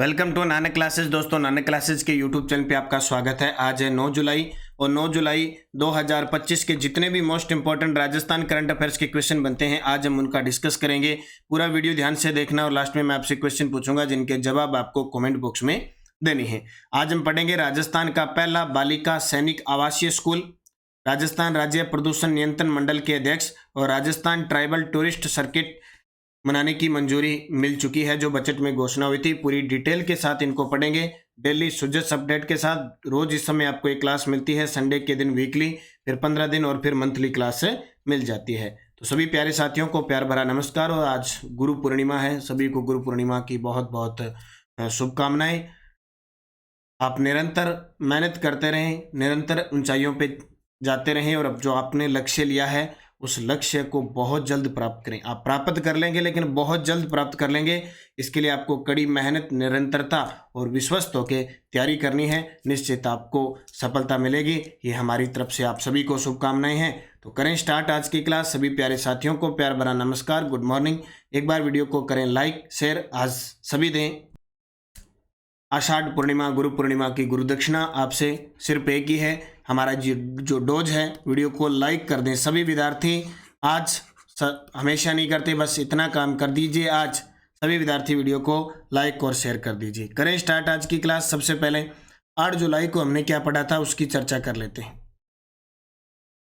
Welcome to Nanak classes. दोस्तों, Nanak classes के YouTube channel पे आपका स्वागत है। आज है 9 जुलाई और 9 जुलाई 2025 के जितने भी most important Rajasthan current affairs के क्वेश्चन बनते हैं, आज हम उनका डिस्कस करेंगे। पूरा वीडियो ध्यान से देखना और लास्ट में मैं आपसे क्वेश्चन पूछूंगा जिनके जवाब आपको कमेंट बॉक्स में देनी है। आज हम पढ़ेंगे राजस्थान का पहला बालिका सैनिक आवासीय स्कूल, राजस्थान राज्य प्रदूषण नियंत्रण मंडल के अध्यक्ष और राजस्थान ट्राइबल टूरिस्ट सर्किट मनाने की मंजूरी मिल चुकी है, जो बजट में घोषणा हुई थी। पूरी डिटेल के साथ इनको पढ़ेंगे, डेली सुजस अपडेट के साथ। रोज इस समय आपको एक क्लास मिलती है, संडे के दिन वीकली, फिर 15 दिन और फिर मंथली क्लास मिल जाती है। तो सभी प्यारे साथियों को प्यार भरा नमस्कार। और आज गुरु पूर्णिमा है, सभी को गुरु पूर्णिमा की बहुत बहुत शुभकामनाएं। आप निरंतर मेहनत करते रहें, निरंतर ऊंचाइयों पे जाते रहें और अब जो आपने लक्ष्य लिया है उस लक्ष्य को बहुत जल्द प्राप्त करें। आप प्राप्त कर लेंगे, लेकिन बहुत जल्द प्राप्त कर लेंगे। इसके लिए आपको कड़ी मेहनत, निरंतरता और विश्वस्त होकर तैयारी करनी है। निश्चित आपको सफलता मिलेगी। ये हमारी तरफ से आप सभी को शुभकामनाएं हैं। तो करें स्टार्ट आज की क्लास। सभी प्यारे साथियों को प्यार भरा नमस्कार, गुड मॉर्निंग। एक बार वीडियो को करें लाइक, शेयर, आज सभी दें। आषाढ़ पूर्णिमा, गुरु पूर्णिमा की गुरु दक्षिणा आपसे सिर्फ एक ही है। हमारा जो डोज है, वीडियो को लाइक कर दें सभी विद्यार्थी। आज हमेशा नहीं करते, बस इतना काम कर दीजिए। आज सभी विद्यार्थी वीडियो को लाइक और शेयर कर दीजिए। करें स्टार्ट आज की क्लास। सबसे पहले 8 जुलाई को हमने क्या पढ़ा था उसकी चर्चा कर लेते हैं।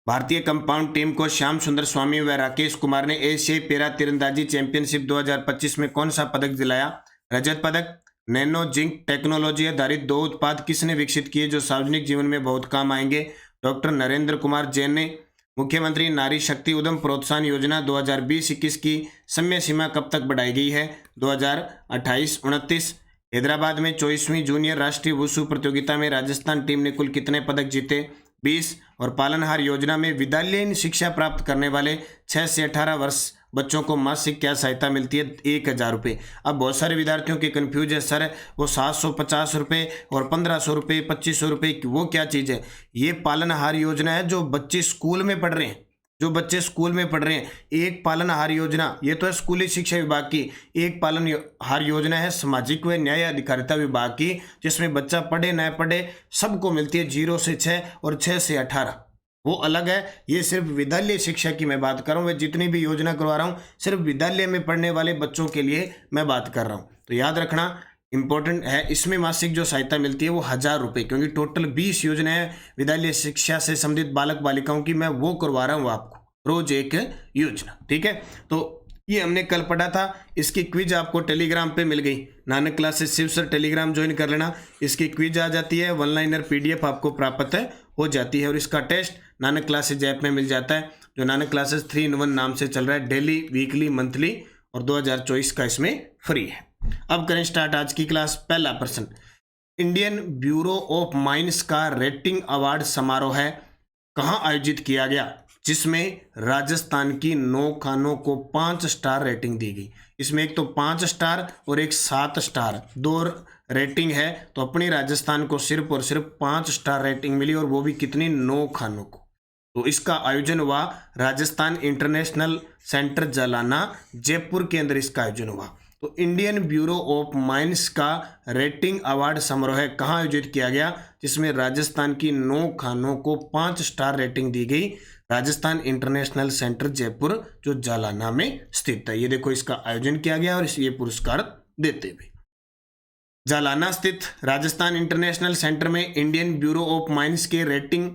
भारतीय कंपाउंड टीम को श्याम सुंदर स्वामी व राकेश कुमार ने एशियाई पैरा तीरंदाजी चैंपियनशिप 2025 में कौन सा पदक दिलाया? रजत पदक। नैनो जिंक टेक्नोलॉजी आधारित 2 उत्पाद किसने विकसित किए जो सार्वजनिक जीवन में बहुत काम आएंगे? डॉक्टर नरेंद्र कुमार जैन ने। मुख्यमंत्री नारी शक्ति उद्यम प्रोत्साहन योजना 2020-21 की समय सीमा कब तक बढ़ाई गई है? 2028-29। हैदराबाद में 24वीं जूनियर राष्ट्रीय वुशु प्रतियोगिता में राजस्थान टीम ने कुल कितने पदक जीते? 20। और पालनहार योजना में विद्यालयीन शिक्षा प्राप्त करने वाले 6 से 18 वर्ष बच्चों को मासिक क्या सहायता मिलती है? 1000 रुपये। अब बहुत सारे विद्यार्थियों के कन्फ्यूज है, सर वो 750 रुपये और 1500 रुपये, 2500 रुपये, वो क्या चीज़ है? ये पालनहार योजना है जो बच्चे स्कूल में पढ़ रहे हैं, जो बच्चे स्कूल में पढ़ रहे हैं। एक पालनहार योजना ये तो है स्कूली शिक्षा विभाग की, एक पालनहार योजना है सामाजिक व न्याय अधिकारिता विभाग की, जिसमें बच्चा पढ़े न पढ़े सबको मिलती है 0 से 6 और 6 से 18, वो अलग है। ये सिर्फ विद्यालय शिक्षा की मैं बात कर रहा हूँ। मैं जितनी भी योजना करवा रहा हूँ सिर्फ विद्यालय में पढ़ने वाले बच्चों के लिए मैं बात कर रहा हूँ। तो याद रखना इंपॉर्टेंट है। इसमें मासिक जो सहायता मिलती है वो 1000 रुपये, क्योंकि टोटल 20 योजनाएं विद्यालय शिक्षा से संबंधित बालक बालिकाओं की मैं वो करवा रहा हूँ आपको, रोज एक योजना। ठीक है, तो ये हमने कल पढ़ा था। इसकी क्विज आपको टेलीग्राम पे मिल गई। Nanak classes Shiv sir Telegram join कर लेना। इसकी क्विज आ जाती है, 1 लाइनर PDF आपको प्राप्त हो जाती है और इसका टेस्ट नानक क्लासेज ऐप में मिल जाता है, जो नानक क्लासेस 3 in 1 नाम से चल रहा है। डेली, वीकली, मंथली और 2024 का इसमें फ्री है। अब करें स्टार्ट आज की क्लास। पहला प्रश्न, इंडियन ब्यूरो ऑफ माइंस का रेटिंग अवार्ड समारोह है कहाँ आयोजित किया गया, जिसमें राजस्थान की 9 खानों को 5 स्टार रेटिंग दी गई? इसमें एक तो 5 स्टार और एक 7 स्टार, 2 रेटिंग है। तो अपनी राजस्थान को सिर्फ और सिर्फ 5 स्टार रेटिंग मिली, और वो भी कितनी? 9 खानों को। तो इसका आयोजन हुआ राजस्थान इंटरनेशनल सेंटर जालाना, जयपुर के अंदर इसका आयोजन हुआ। तो इंडियन ब्यूरो ऑफ माइंस का रेटिंग अवार्ड समारोह कहाँ आयोजित किया गया, जिसमें राजस्थान की 9 खानों को 5 स्टार रेटिंग दी गई? राजस्थान इंटरनेशनल सेंटर जयपुर, जो जालाना में स्थित है। ये देखो, इसका आयोजन किया गया और ये पुरस्कार देते हुए। जालाना स्थित राजस्थान इंटरनेशनल सेंटर में इंडियन ब्यूरो ऑफ माइंस के रेटिंग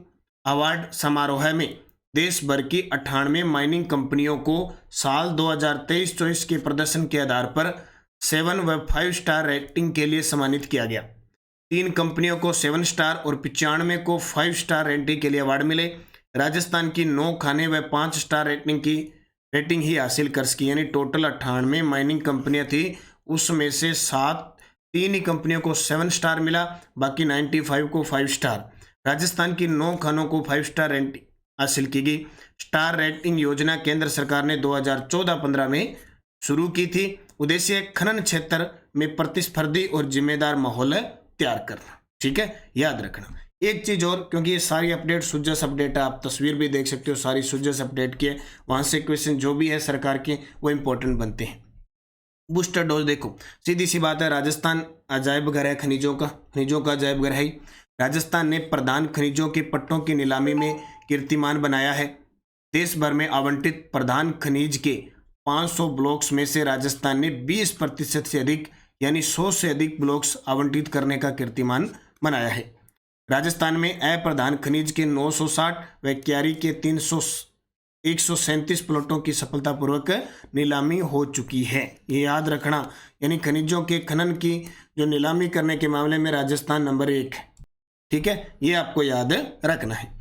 अवार्ड समारोह में देश भर की 98 माइनिंग कंपनियों को साल 2023-24 के प्रदर्शन के आधार पर 7 व 5 स्टार रेटिंग के लिए सम्मानित किया गया। 3 कंपनियों को 7 स्टार और 95 को 5 स्टार रेटिंग के लिए अवार्ड मिले। राजस्थान की 9 खाने व 5 स्टार रेटिंग ही हासिल कर सकी, यानी टोटल 98 माइनिंग कंपनियां थी, उसमें से 3 ही कंपनियों को 7 स्टार मिला, बाकी 95 को 5 स्टार। राजस्थान की 9 खानों को 5 स्टार रेटिंग हासिल की गई। स्टार रेटिंग योजना केंद्र सरकार ने 2014-15 में शुरू की थी। उद्देश्य खनन क्षेत्र में प्रतिस्पर्धी और जिम्मेदार माहौल तैयार करना। ठीक है, याद रखना। एक चीज और, क्योंकि ये सारी अपडेट सुजस अपडेट है, आप तस्वीर भी देख सकते हो, सारी सुजस अपडेट की है, वहां से क्वेश्चन जो भी है सरकार के वो इंपॉर्टेंट बनते हैं। बूस्टर डोज देखो, सीधी सी बात है, राजस्थान अजायब घर है, खनिजों का अजायब घर है ही। राजस्थान ने प्रधान खनिजों के पट्टों की नीलामी में कीर्तिमान बनाया है। देश भर में आवंटित प्रधान खनिज के 500 ब्लॉक्स में से राजस्थान ने 20% से अधिक यानी 100 से अधिक ब्लॉक्स आवंटित करने का कीर्तिमान बनाया है। राजस्थान में अप्रधान खनिज के 960 व क्यारी के 137 प्लॉटों की सफलतापूर्वक नीलामी हो चुकी है। ये याद रखना, यानी खनिजों के खनन की जो नीलामी करने के मामले में राजस्थान नंबर 1 है। ठीक है, ये आपको याद रखना है।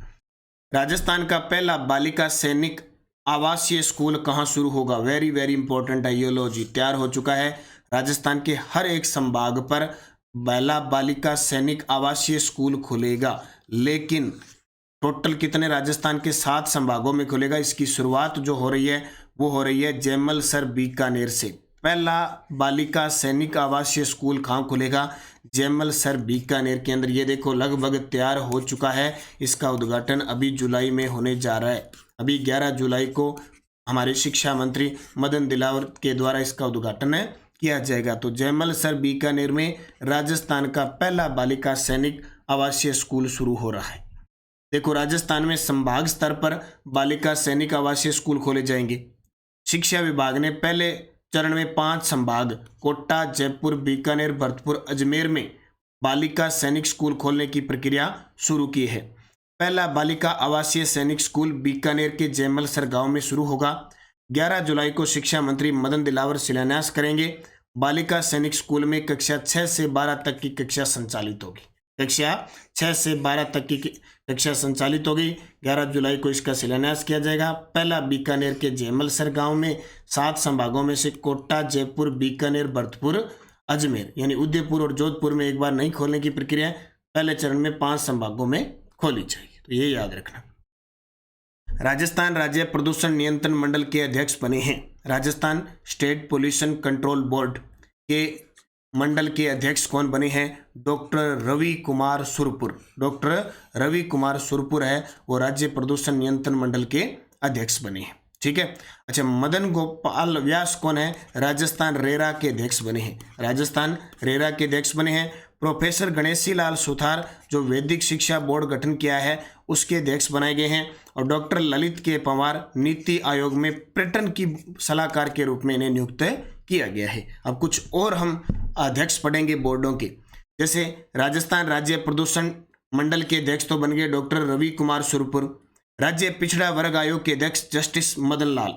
राजस्थान का पहला बालिका सैनिक आवासीय स्कूल कहाँ शुरू होगा? वेरी वेरी इंपॉर्टेंट है। ये लो जी, तैयार हो चुका है। राजस्थान के हर एक संभाग पर पहला बालिका सैनिक आवासीय स्कूल खुलेगा, लेकिन टोटल कितने? राजस्थान के 7 संभागों में खुलेगा। इसकी शुरुआत जो हो रही है वो हो रही है जैमलसर बीकानेर से। पहला बालिका सैनिक आवासीय स्कूल कहाँ खुलेगा? जैमलसर बीकानेर के अंदर। ये देखो लगभग तैयार हो चुका है। इसका उद्घाटन अभी जुलाई में होने जा रहा है। अभी 11 जुलाई को हमारे शिक्षा मंत्री मदन दिलावर के द्वारा इसका उद्घाटन किया जाएगा। तो जैमलसर बीकानेर में राजस्थान का पहला बालिका सैनिक आवासीय स्कूल शुरू हो रहा है। देखो, राजस्थान में संभाग स्तर पर बालिका सैनिक आवासीय स्कूल खोले जाएंगे। शिक्षा विभाग ने पहले चरण में 5 संभाग कोटा, जयपुर, बीकानेर, भरतपुर, अजमेर में बालिका सैनिक स्कूल खोलने की प्रक्रिया शुरू की है। पहला बालिका आवासीय सैनिक स्कूल बीकानेर के जैमलसर गांव में शुरू होगा। 11 जुलाई को शिक्षा मंत्री मदन दिलावर शिलान्यास करेंगे। बालिका सैनिक स्कूल में कक्षा 6 से 12 तक की कक्षा संचालित होगी। कक्षा 6 से 12 तक की कक्षा संचालित होगी। 11 जुलाई को इसका शिलान्यास किया जाएगा। पहला बीकानेर के जैमलसर गांव में 7 संभागों में से कोटा, जयपुर, बीकानेर, भरतपुर, अजमेर यानी उदयपुर और जोधपुर में एक बार नहीं खोलने की प्रक्रिया पहले चरण में 5 संभागों में खोली जाएगी। तो ये याद रखना। राजस्थान राज्य प्रदूषण नियंत्रण मंडल के अध्यक्ष बने हैं। Rajasthan state pollution control board के मंडल के अध्यक्ष कौन बने हैं? डॉक्टर रवि कुमार सुरपुर। डॉक्टर रवि कुमार सुरपुर है वो राज्य प्रदूषण नियंत्रण मंडल के अध्यक्ष बने हैं। ठीक है। अच्छा, मदन गोपाल व्यास कौन है? राजस्थान रेरा के अध्यक्ष बने हैं। राजस्थान रेरा के अध्यक्ष बने हैं। प्रोफेसर गणेशी लाल सुथार जो वैदिक शिक्षा बोर्ड गठन किया है उसके अध्यक्ष बनाए गए हैं। और डॉक्टर ललित के पवार नीति आयोग में पर्यटन की सलाहकार के रूप में इन्हें नियुक्त किया गया है। अब कुछ और हम अध्यक्ष पढ़ेंगे बोर्डों के। जैसे राजस्थान राज्य प्रदूषण मंडल के अध्यक्ष तो बन गए डॉक्टर रवि कुमार सुरपुर। राज्य पिछड़ा वर्ग आयोग के अध्यक्ष जस्टिस मदन लाल।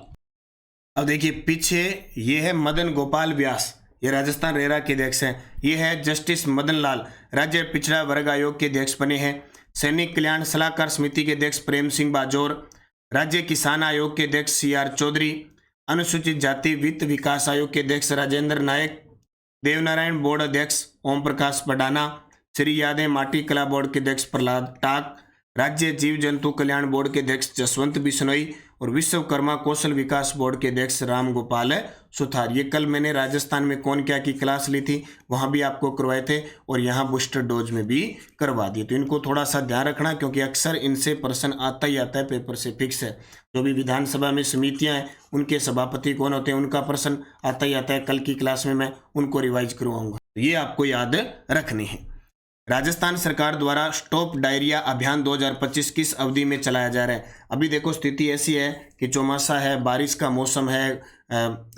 अब देखिए पीछे ये है मदन गोपाल व्यास, ये राजस्थान रेरा के अध्यक्ष हैं। ये है जस्टिस मदन लाल, राज्य पिछड़ा वर्ग आयोग के अध्यक्ष बने हैं। सैनिक कल्याण सलाहकार समिति के अध्यक्ष प्रेम सिंह बाजौर। राज्य किसान आयोग के अध्यक्ष CR चौधरी। अनुसूचित जाति वित्त विकास आयोग के अध्यक्ष राजेंद्र नायक। देवनारायण बोर्ड अध्यक्ष ओम प्रकाश बडाना। श्री यादें माटी कला बोर्ड के अध्यक्ष प्रहलाद टाक। राज्य जीव जंतु कल्याण बोर्ड के अध्यक्ष जसवंत बिश्नोई। और विश्वकर्मा कौशल विकास बोर्ड के अध्यक्ष राम गोपाल सुथार। ये कल मैंने राजस्थान में कौन क्या की क्लास ली थी वहाँ भी आपको करवाए थे और यहाँ बूस्टर डोज में भी करवा दिए। तो इनको थोड़ा सा ध्यान रखना क्योंकि अक्सर इनसे प्रश्न आता ही आता है, पेपर से फिक्स है। जो भी विधानसभा में समितियाँ हैं उनके सभापति कौन होते हैं उनका प्रश्न आता ही आता है। कल की क्लास में मैं उनको रिवाइज करवाऊंगा, ये आपको याद रखने हैं। राजस्थान सरकार द्वारा स्टॉप डायरिया अभियान 2025 किस अवधि में चलाया जा रहा है? अभी देखो स्थिति ऐसी है कि चौमासा है, बारिश का मौसम है,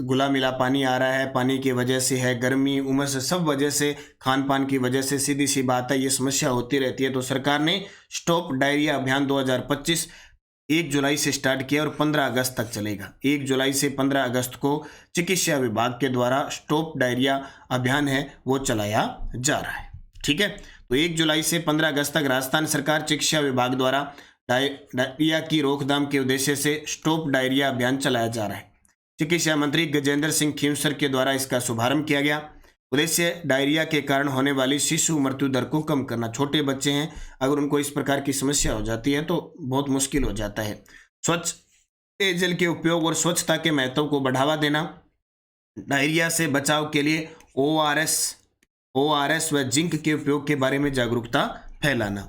घुला मिला पानी आ रहा है, पानी की वजह से है, गर्मी उमस सब वजह से, खान पान की वजह से, सीधी सी बात है ये समस्या होती रहती है। तो सरकार ने स्टॉप डायरिया अभियान 2025 1 जुलाई से स्टार्ट किया और 15 अगस्त तक चलेगा। 1 जुलाई से 15 अगस्त को चिकित्सा विभाग के द्वारा स्टॉप डायरिया अभियान है वो चलाया जा रहा है। ठीक है, तो 1 जुलाई से 15 अगस्त तक राजस्थान सरकार चिकित्सा विभाग द्वारा डायरिया की रोकथाम के उद्देश्य से स्टॉप डायरिया अभियान चलाया जा रहा है। चिकित्सा मंत्री गजेंद्र सिंह खींवसर के द्वारा इसका शुभारंभ किया गया। उद्देश्य डायरिया के कारण होने वाली शिशु मृत्यु दर को कम करना। छोटे बच्चे हैं, अगर उनको इस प्रकार की समस्या हो जाती है तो बहुत मुश्किल हो जाता है। स्वच्छ पेयजल के उपयोग और स्वच्छता के महत्व को बढ़ावा देना। डायरिया से बचाव के लिए ORS व जिंक के उपयोग के बारे में जागरूकता फैलाना।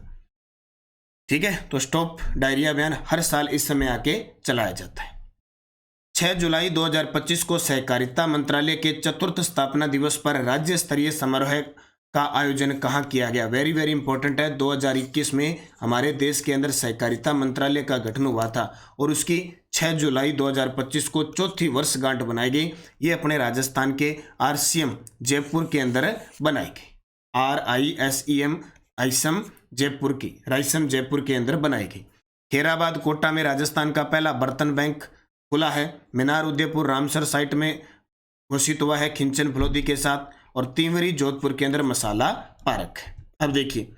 ठीक है, तो स्टॉप डायरिया अभियान हर साल इस समय आके चलाया जाता है। 6 जुलाई 2025 को सहकारिता मंत्रालय के चतुर्थ स्थापना दिवस पर राज्य स्तरीय समारोह का आयोजन कहाँ किया गया? वेरी वेरी इंपॉर्टेंट है। 2021 में हमारे देश के अंदर सहकारिता मंत्रालय का गठन हुआ था और उसकी 6 जुलाई 2025 को चौथी वर्षगांठ बनाई गई। ये अपने राजस्थान के RCM जयपुर के अंदर बनाई गई। RISEM आइसम जयपुर की राइसम जयपुर के अंदर बनाई गई। खेराबाद कोटा में राजस्थान का पहला बर्तन बैंक खुला है। मीनार उदयपुर रामसर साइट में घोषित हुआ है खिंचन फलोदी के साथ। और तीवरी जोधपुर के अंदर मसाला पार्क है। अब देखिए,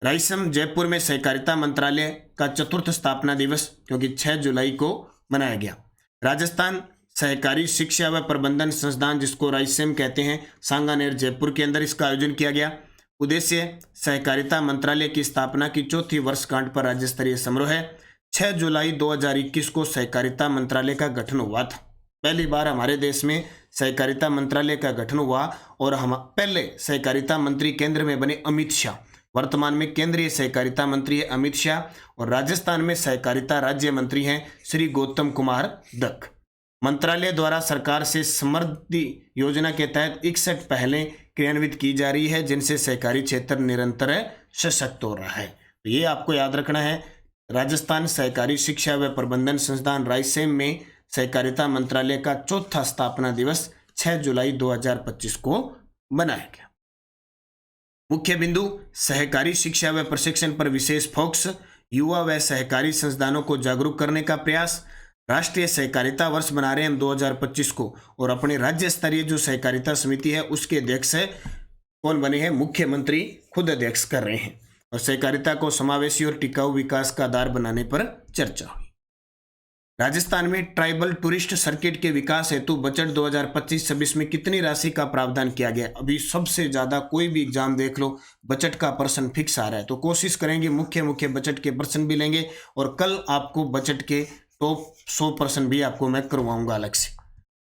राइसम जयपुर में सहकारिता मंत्रालय का चतुर्थ स्थापना दिवस क्योंकि 6 जुलाई को मनाया गया। राजस्थान सहकारी शिक्षा व प्रबंधन संस्थान, जिसको राइसम कहते हैं, सांगानेर जयपुर के अंदर इसका आयोजन किया गया। उद्देश्य सहकारिता मंत्रालय की स्थापना की चौथी वर्षगांठ पर राज्य स्तरीय समारोह है। 6 जुलाई 2021 को सहकारिता मंत्रालय का गठन हुआ था। पहली बार हमारे देश में सहकारिता मंत्रालय का गठन हुआ और हम पहले सहकारिता मंत्री केंद्र में बने अमित शाह। वर्तमान में केंद्रीय सहकारिता मंत्री है अमित शाह और राजस्थान में सहकारिता राज्य मंत्री हैं श्री गौतम कुमार दत्त। मंत्रालय द्वारा सरकार से समृद्धि योजना के तहत 61 पहलें क्रियान्वित की जा रही है, जिनसे सहकारी क्षेत्र निरंतर सशक्त हो रहा है। तो ये आपको याद रखना है। राजस्थान सहकारी शिक्षा व प्रबंधन संस्थान राइसेम में सहकारिता मंत्रालय का चौथा स्थापना दिवस 6 जुलाई 2025 को मनाया गया। मुख्य बिंदु, सहकारी शिक्षा व प्रशिक्षण पर विशेष फोकस, युवा व सहकारी संस्थानों को जागरूक करने का प्रयास। राष्ट्रीय सहकारिता वर्ष मना रहे हैं हम 2025 को और अपने राज्य स्तरीय जो सहकारिता समिति है उसके अध्यक्ष कौन बने हैं? मुख्यमंत्री खुद अध्यक्ष कर रहे हैं। और सहकारिता को समावेशी और टिकाऊ विकास का आधार बनाने पर चर्चा हुई। राजस्थान में ट्राइबल टूरिस्ट सर्किट के विकास हेतु बजट 2025-26 में कितनी राशि का प्रावधान किया गया? अभी सबसे ज्यादा कोई भी एग्जाम देख लो, बजट का प्रश्न फिक्स आ रहा है, तो कोशिश करेंगे मुख्य बजट के प्रश्न भी लेंगे और कल आपको बजट के टॉप 100% भी आपको मैं करवाऊंगा अलग से।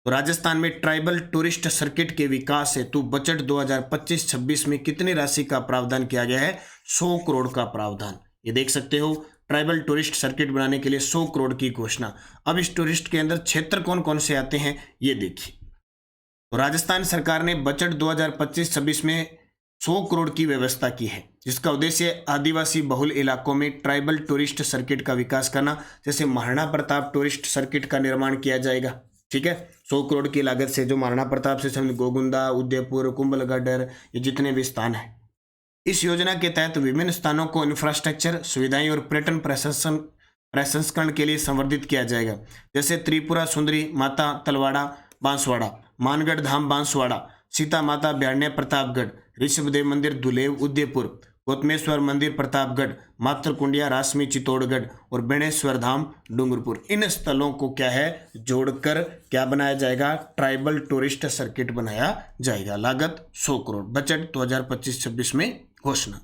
तो राजस्थान में ट्राइबल टूरिस्ट सर्किट के विकास हेतु बजट 2025-26 में कितनी राशि का प्रावधान किया गया है? 100 करोड़ का प्रावधान। ये देख सकते हो, ट्राइबल टूरिस्ट सर्किट बनाने के लिए 100 करोड़ की घोषणा। अब इस टूरिस्ट के अंदर क्षेत्र कौन कौन से आते हैं ये देखिए। तो राजस्थान सरकार ने बजट 2025-26 में 100 करोड़ की व्यवस्था की है, जिसका उद्देश्य आदिवासी बहुल इलाकों में ट्राइबल टूरिस्ट सर्किट का विकास करना। जैसे महाराणा प्रताप टूरिस्ट सर्किट का निर्माण किया जाएगा, ठीक है, 100 करोड़ की लागत से। जो महाराणा प्रताप से समझ गोगुंदा, उदयपुर, कुंभलगढ़, ये जितने भी स्थान हैं। इस योजना के तहत विभिन्न स्थानों को इंफ्रास्ट्रक्चर सुविधाएं और पर्यटन प्रसंस्करण के लिए संवर्धित किया जाएगा। जैसे त्रिपुरा सुंदरी माता तलवाड़ा बांसवाड़ा, मानगढ़ धाम बांसवाड़ा, सीता माता ब्याण्य प्रतापगढ़, ऋषभदेव मंदिर दुलेव उदयपुर, गौतमेश्वर मंदिर प्रतापगढ़, मातृकुंडिया रासमी चित्तौड़गढ़ और बेणेश्वर धाम डूंगरपुर। इन स्थलों को क्या है, जोड़कर क्या बनाया जाएगा? ट्राइबल टूरिस्ट सर्किट बनाया जाएगा। लागत 100 करोड़। बजट 2025-26 में घोषणा।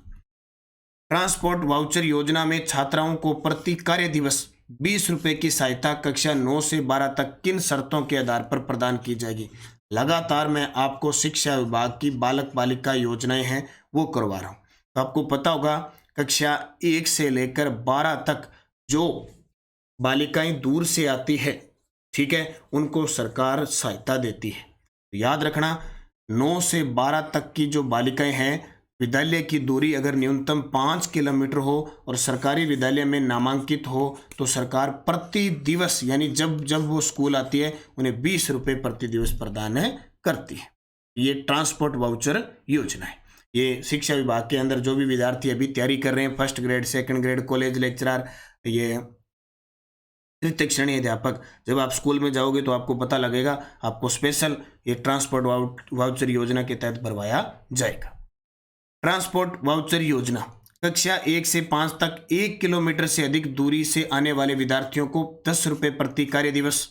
ट्रांसपोर्ट वाउचर योजना में छात्राओं को प्रति कार्य दिवस 20 रुपए की सहायता कक्षा 9 से 12 तक किन शर्तों के आधार पर प्रदान की जाएगी? लगातार मैं आपको शिक्षा विभाग की बालक बालिका योजनाएं हैं वो करवा रहा हूं। तो आपको पता होगा कक्षा 1 से लेकर 12 तक जो बालिकाएं दूर से आती है, ठीक है, उनको सरकार सहायता देती है। तो याद रखना, 9 से 12 तक की जो बालिकाएं हैं, विद्यालय की दूरी अगर न्यूनतम 5 किलोमीटर हो और सरकारी विद्यालय में नामांकित हो तो सरकार प्रति दिवस यानी जब वो स्कूल आती है उन्हें 20 रुपये प्रति दिवस प्रदान करती है। ये ट्रांसपोर्ट वाउचर योजना है। ये शिक्षा विभाग के अंदर जो भी विद्यार्थी अभी तैयारी कर रहे हैं, first grade, second grade, college lecturer, ये तृतीय श्रेणी अध्यापक, जब आप स्कूल में जाओगे तो आपको पता लगेगा, आपको स्पेशल ये ट्रांसपोर्ट वाउचर योजना के तहत भरवाया जाएगा। ट्रांसपोर्ट वाउचर योजना कक्षा 1 से 5 तक 1 किलोमीटर से अधिक दूरी से आने वाले विद्यार्थियों को 10 रुपये प्रति कार्य दिवस,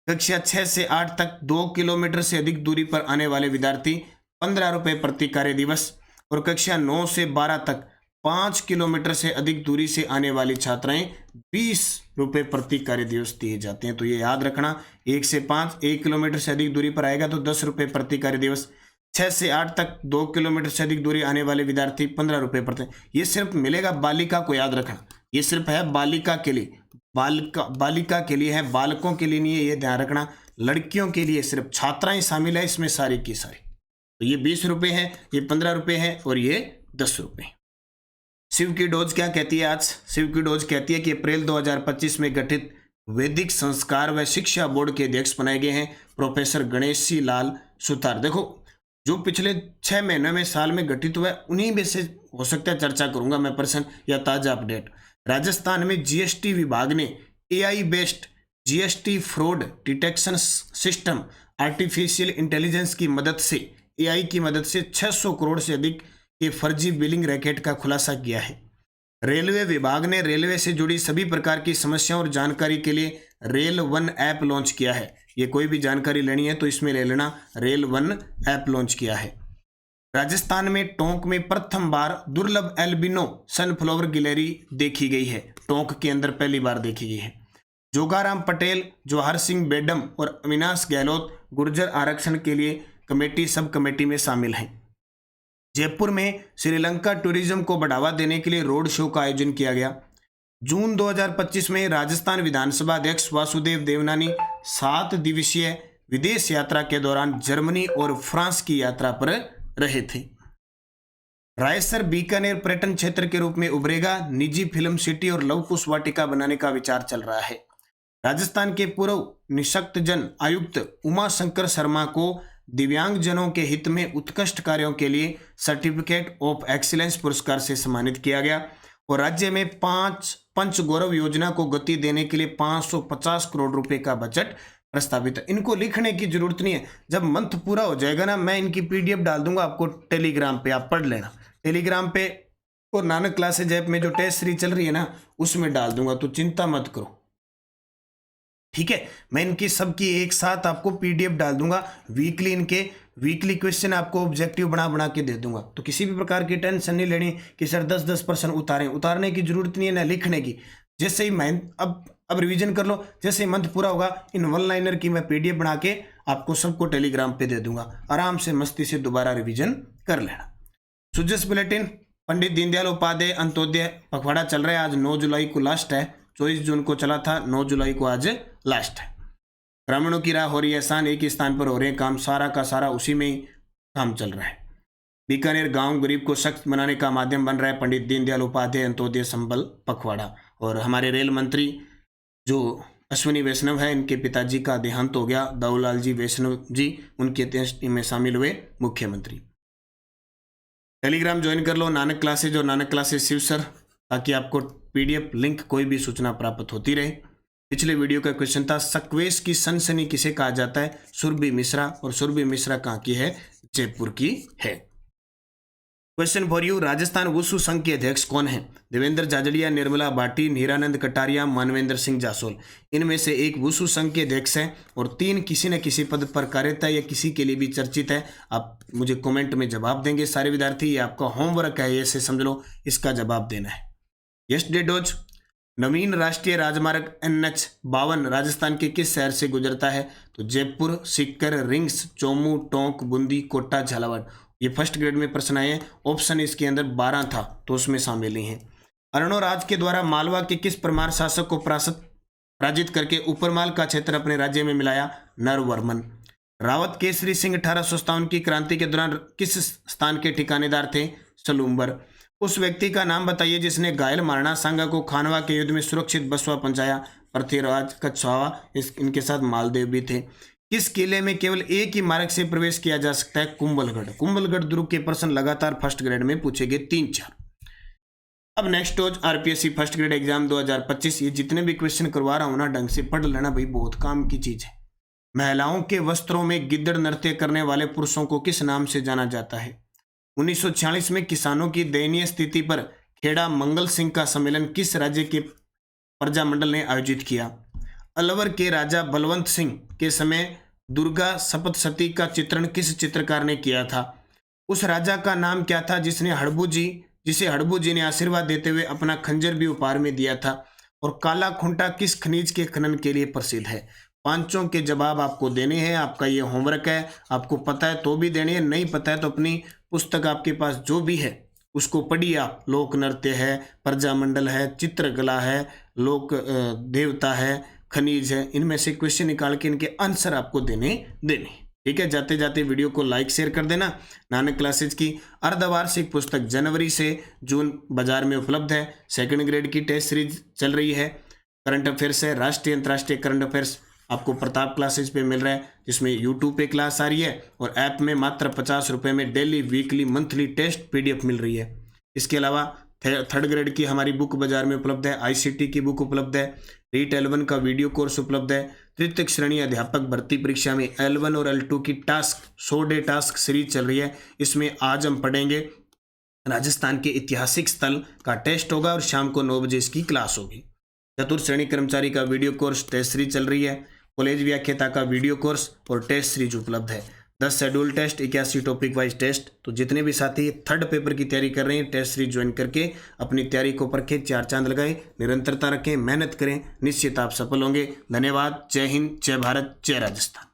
कक्षा 6 से 8 तक 2 किलोमीटर से अधिक दूरी पर आने वाले विद्यार्थी 15 रुपये प्रति कार्य दिवस और कक्षा 9 से 12 तक 5 किलोमीटर से अधिक दूरी से आने वाली छात्राएं 20 रुपये प्रति कार्य दिवस दिए जाते हैं। तो ये याद रखना, 1 से 5 1 किलोमीटर से अधिक दूरी पर आएगा तो 10 रुपये प्रति कार्य दिवस, 6 से 8 तक 2 किलोमीटर से अधिक दूरी आने वाले विद्यार्थी 15 रुपये प्रति। ये सिर्फ मिलेगा बालिका को, याद रखना, ये सिर्फ है बालिका के लिए। बालिका के लिए है, बालकों के लिए नहीं है, ये ध्यान रखना। लड़कियों के लिए सिर्फ छात्राएं शामिल है इसमें सारी की सारी। तो ये 20 रुपये है, ये 15 रुपये है और ये 10 रुपये। शिव की डोज क्या कहती है आज? शिव की डोज कहती है कि अप्रैल 2025 में गठित वैदिक संस्कार व शिक्षा बोर्ड के अध्यक्ष बनाए गए हैं प्रोफेसर गणेशी लाल सुतार। देखो, जो पिछले 6 महीनों में साल में गठित हुआ है उन्हीं में से हो सकता है चर्चा करूंगा मैं पर्सन या ताजा अपडेट। राजस्थान में जीएसटी विभाग ने AI based GST fraud detection system artificial intelligence की मदद से, एआई की मदद से 600 करोड़ से अधिक के फर्जी बिलिंग रैकेट का खुलासा किया है। रेलवे विभाग ने रेलवे से जुड़ी सभी प्रकार की समस्याओं और जानकारी के लिए रेल वन ऐप लॉन्च किया है। ये कोई भी जानकारी लेनी है तो इसमें ले लेना, रेल वन ऐप लॉन्च किया है। राजस्थान में टोंक में प्रथम बार दुर्लभ एल्बिनो सनफ्लावर गिलहरी देखी गई है। टोंक के अंदर पहली बार देखी गई है। जोगाराम पटेल, जवाहर सिंह बेडम और अविनाश गहलोत गुर्जर आरक्षण के लिए कमेटी सब कमेटी में शामिल हैं। जयपुर में श्रीलंका टूरिज्म को बढ़ावा देने के लिए रोड शो का आयोजन किया गया। जून 2025 में राजस्थान विधानसभा अध्यक्ष वासुदेव देवनानी 7 दिवसीय विदेश यात्रा के दौरान जर्मनी और फ्रांस की यात्रा पर रहे थे। रायसर बीकानेर पर्यटन क्षेत्र के रूप में उभरेगा। निजी फिल्म सिटी और लव कुश वाटिका बनाने का विचार चल रहा है। राजस्थान के पूर्व निशक्तजन आयुक्त उमा शंकर शर्मा को दिव्यांगजनों के हित में उत्कृष्ट कार्यों के लिए सर्टिफिकेट ऑफ एक्सीलेंस पुरस्कार से सम्मानित किया गया। और राज्य में 5 पंच गौरव योजना को गति देने के लिए 550 करोड़ रुपए का बजट प्रस्तावित है। इनको लिखने की जरूरत नहीं है, जब मंथ पूरा हो जाएगा ना मैं इनकी पीडीएफ डाल दूंगा आपको टेलीग्राम पे, आप पढ़ लेना टेलीग्राम पे। और नानक क्लासेज ऐप में जो टेस्ट सीरीज चल रही है ना उसमें डाल दूंगा, तो चिंता मत करो, ठीक है। मैं इनकी सबकी एक साथ आपको पीडीएफ डाल दूंगा। वीकली इनके वीकली क्वेश्चन आपको ऑब्जेक्टिव बना बना के दे दूंगा। तो किसी भी प्रकार की टेंशन नहीं लेनी कि सर 10% उतारने की जरूरत नहीं है ना लिखने की। जैसे ही मैं अब रिवीजन कर लो, जैसे ही मंथ पूरा होगा इन वन लाइनर की मैं पीडीएफ बना के आपको सबको टेलीग्राम पे दे दूंगा। आराम से मस्ती से दोबारा रिवीजन कर लेना। सुजस बुलेटिन, पंडित दीनदयाल उपाध्याय अंत्योदय पखवाड़ा चल रहा है। आज 9 जुलाई को लास्ट है, 24 जून को चला था, 9 जुलाई को आज लास्ट है। ग्रामीणों की राह हो रही है आसान, एक ही स्थान पर हो रहे हैं काम, सारा का सारा उसी में ही काम चल रहा है। बीकानेर गांव गरीब को सख्त बनाने का माध्यम बन रहा है पंडित दीनदयाल उपाध्याय अंत्योदय संबल पखवाड़ा। और हमारे रेल मंत्री जो अश्विनी वैष्णव है, इनके पिताजी का देहांत हो गया, दाऊलाल जी वैष्णव जी, उनके अंत्येष्टि में शामिल हुए मुख्यमंत्री। टेलीग्राम ज्वाइन कर लो, नानक क्लासेज और नानक क्लासेज शिव सर, ताकि आपको पीडीएफ लिंक कोई भी सूचना प्राप्त होती रहे। पिछले वीडियो का क्वेश्चन था सक्वेश की सनसनी किसे कहा जाता है? सुरभि मिश्रा, और सुरभि मिश्रा कहाँ की है? जयपुर की है। Question for you, Rajasthan wushu संघ के अध्यक्ष कौन है? देवेंद्र झाझड़िया, निर्मला भाटी, हीरानंद कटारिया, मानवेंद्र सिंह जासोल। इनमें से एक वुशु संघ के अध्यक्ष हैं और 3 किसी न किसी पद पर कार्यरत है या किसी के लिए भी चर्चित है। आप मुझे कमेंट में जवाब देंगे सारे विद्यार्थी, ये आपका होमवर्क है, ऐसे समझ लो, इसका जवाब देना है। यस्टरडे डोज, नवीन राष्ट्रीय राजमार्ग NH-52 राजस्थान के किस शहर से गुजरता है? तो जयपुर, सीकर, रिंग्स, चोमू, टोंक, बूंदी, कोटा, झालावाड़। ये फर्स्ट ग्रेड में प्रश्न आए हैं। ऑप्शन इसके अंदर 12 था तो उसमें शामिल ही हैं। अर्णोराज के द्वारा मालवा के किस परमार शासक को पराजित करके ऊपरमाल का क्षेत्र अपने राज्य में मिलाया? नरवर्मन। रावत केसरी सिंह 1857 की क्रांति के दौरान किस स्थान के ठिकानेदार थे? सलूम्बर। उस व्यक्ति का नाम बताइए जिसने घायल महाराणा सांगा को खानवा के युद्ध में सुरक्षित बसवा पहुंचाया? पृथ्वीराज कछवाहा, इनके साथ मालदेव भी थे। किस किले में केवल एक ही मार्ग से प्रवेश किया जा सकता है? कुंभलगढ़। कुंभलगढ़ दुर्ग के प्रश्न लगातार फर्स्ट ग्रेड में पूछे गए 3-4। अब नेक्स्ट रोज आरपीएससी फर्स्ट ग्रेड एग्जाम 2025। ये जितने भी क्वेश्चन करवा रहा हूं ना, ढंग से पढ़ लेना भाई, बहुत काम की चीज है। महिलाओं के वस्त्रों में गिद्दड़ नृत्य करने वाले पुरुषों को किस नाम से जाना जाता है? 1946 में किसानों की दयनीय स्थिति पर खेड़ा मंगल सिंह का सम्मेलन किस राज्य के प्रजामंडल ने आयोजित किया? अलवर के राजा बलवंत सिंह के समय दुर्गा सप्तशती का चित्रण किस चित्रकार ने किया था? उस राजा का नाम क्या था जिसे हड़बू जी ने आशीर्वाद देते हुए अपना खंजर भी उपहार में दिया था? और काला खुंटा किस खनिज के खनन के लिए प्रसिद्ध है? 5 के जवाब आपको देने हैं। आपका ये होमवर्क है, आपको पता है तो भी देने हैं, नहीं पता है तो अपनी पुस्तक आपके पास जो भी है उसको पढ़िए आप। लोक नृत्य है, प्रजामंडल है, चित्रकला है, लोक देवता है, खनिज है, इनमें से क्वेश्चन निकाल के इनके आंसर आपको देने। ठीक है, जाते जाते वीडियो को लाइक शेयर कर देना। नानक क्लासेज की अर्धवार्षिक पुस्तक जनवरी से जून बाजार में उपलब्ध है। सेकंड ग्रेड की टेस्ट सीरीज चल रही है। करंट अफेयर्स है, राष्ट्रीय अंतर्राष्ट्रीय करंट अफेयर्स आपको प्रताप क्लासेज पे मिल रहा है, जिसमें यूट्यूब पे क्लास आ रही है और ऐप में मात्र 50 रुपये में daily, weekly, monthly test PDF मिल रही है। इसके अलावा थर्ड ग्रेड की हमारी बुक बाजार में उपलब्ध है। ICT की बुक उपलब्ध है। रीट L1 का वीडियो कोर्स उपलब्ध है। तृतीय श्रेणी अध्यापक भर्ती परीक्षा में L1 और L2 की टास्क 100 डे टास्क सीरीज चल रही है। इसमें आज हम पढ़ेंगे राजस्थान के ऐतिहासिक स्थल का टेस्ट होगा और शाम को 9 बजे इसकी क्लास होगी। चतुर्थ श्रेणी कर्मचारी का वीडियो कोर्स टेस्ट सीरीज चल रही है। कॉलेज व्याख्याता का वीडियो कोर्स और टेस्ट सीरीज उपलब्ध है। 10 schedule test, 81 topic wise test. तो जितने भी साथी थर्ड पेपर की तैयारी कर रहे हैं, टेस्ट सीरीज ज्वाइन करके अपनी तैयारी को परखें, 4 चांद लगाएं, निरंतरता रखें, मेहनत करें, निश्चित आप सफल होंगे। धन्यवाद। जय हिंद, जय भारत, जय राजस्थान।